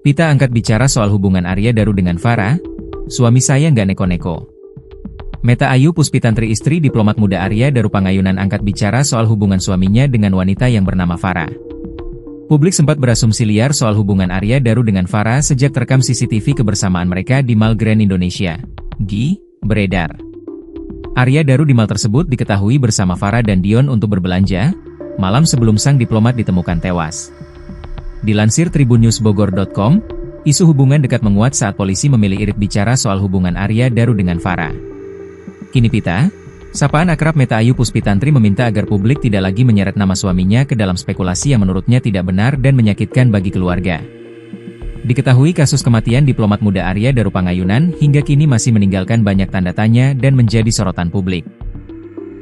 Pita angkat bicara soal hubungan Arya Daru dengan Farah. Suami saya nggak neko-neko. Meta Ayu Puspitantri, istri diplomat muda Arya Daru Pangayunan, angkat bicara soal hubungan suaminya dengan wanita yang bernama Farah. Publik sempat berasumsi liar soal hubungan Arya Daru dengan Farah sejak terekam CCTV kebersamaan mereka di Mall Grand Indonesia. Beredar. Arya Daru di mall tersebut diketahui bersama Farah dan Dion untuk berbelanja, malam sebelum sang diplomat ditemukan tewas. Dilansir tribunnewsbogor.com, isu hubungan dekat menguat saat polisi memilih irit bicara soal hubungan Arya Daru dengan Farah. Kini Pita, sapaan akrab Meta Ayu Puspitantri, meminta agar publik tidak lagi menyeret nama suaminya ke dalam spekulasi yang menurutnya tidak benar dan menyakitkan bagi keluarga. Diketahui kasus kematian diplomat muda Arya Daru Pangayunan hingga kini masih meninggalkan banyak tanda tanya dan menjadi sorotan publik.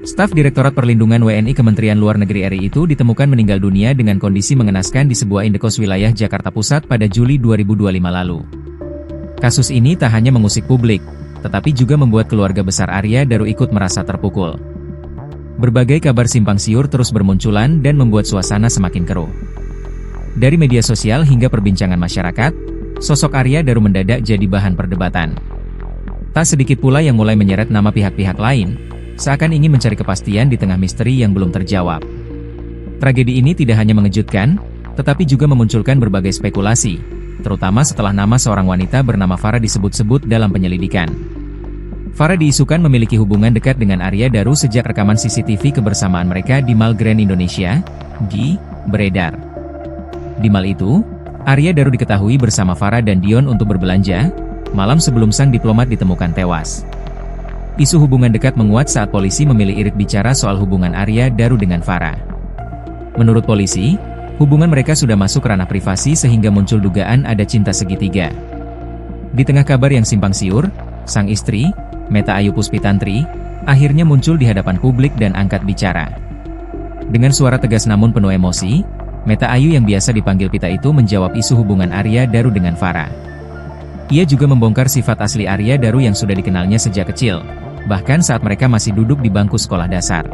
Staf Direktorat Perlindungan WNI Kementerian Luar Negeri RI itu ditemukan meninggal dunia dengan kondisi mengenaskan di sebuah indekos wilayah Jakarta Pusat pada Juli 2025 lalu. Kasus ini tak hanya mengusik publik, tetapi juga membuat keluarga besar Arya Daru ikut merasa terpukul. Berbagai kabar simpang siur terus bermunculan dan membuat suasana semakin keruh. Dari media sosial hingga perbincangan masyarakat, sosok Arya Daru mendadak jadi bahan perdebatan. Tak sedikit pula yang mulai menyeret nama pihak-pihak lain, seakan ingin mencari kepastian di tengah misteri yang belum terjawab. Tragedi ini tidak hanya mengejutkan, tetapi juga memunculkan berbagai spekulasi, terutama setelah nama seorang wanita bernama Farah disebut-sebut dalam penyelidikan. Farah diisukan memiliki hubungan dekat dengan Arya Daru sejak rekaman CCTV kebersamaan mereka di Mall Grand Indonesia, beredar. Di mall itu, Arya Daru diketahui bersama Farah dan Dion untuk berbelanja, malam sebelum sang diplomat ditemukan tewas. Isu hubungan dekat menguat saat polisi memilih irit bicara soal hubungan Arya Daru dengan Farah. Menurut polisi, hubungan mereka sudah masuk ranah privasi sehingga muncul dugaan ada cinta segitiga. Di tengah kabar yang simpang siur, sang istri, Meta Ayu Puspitantri, akhirnya muncul di hadapan publik dan angkat bicara. Dengan suara tegas namun penuh emosi, Meta Ayu yang biasa dipanggil Pita itu menjawab isu hubungan Arya Daru dengan Farah. Ia juga membongkar sifat asli Arya Daru yang sudah dikenalnya sejak kecil, bahkan saat mereka masih duduk di bangku sekolah dasar.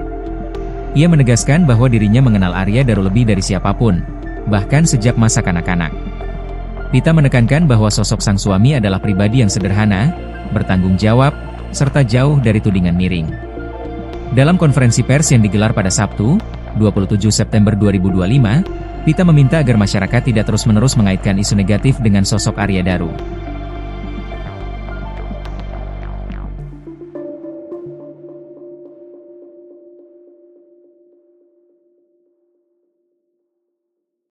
Ia menegaskan bahwa dirinya mengenal Arya Daru lebih dari siapapun, bahkan sejak masa kanak-kanak. Pita menekankan bahwa sosok sang suami adalah pribadi yang sederhana, bertanggung jawab, serta jauh dari tudingan miring. Dalam konferensi pers yang digelar pada Sabtu, 27 September 2025, Pita meminta agar masyarakat tidak terus-menerus mengaitkan isu negatif dengan sosok Arya Daru.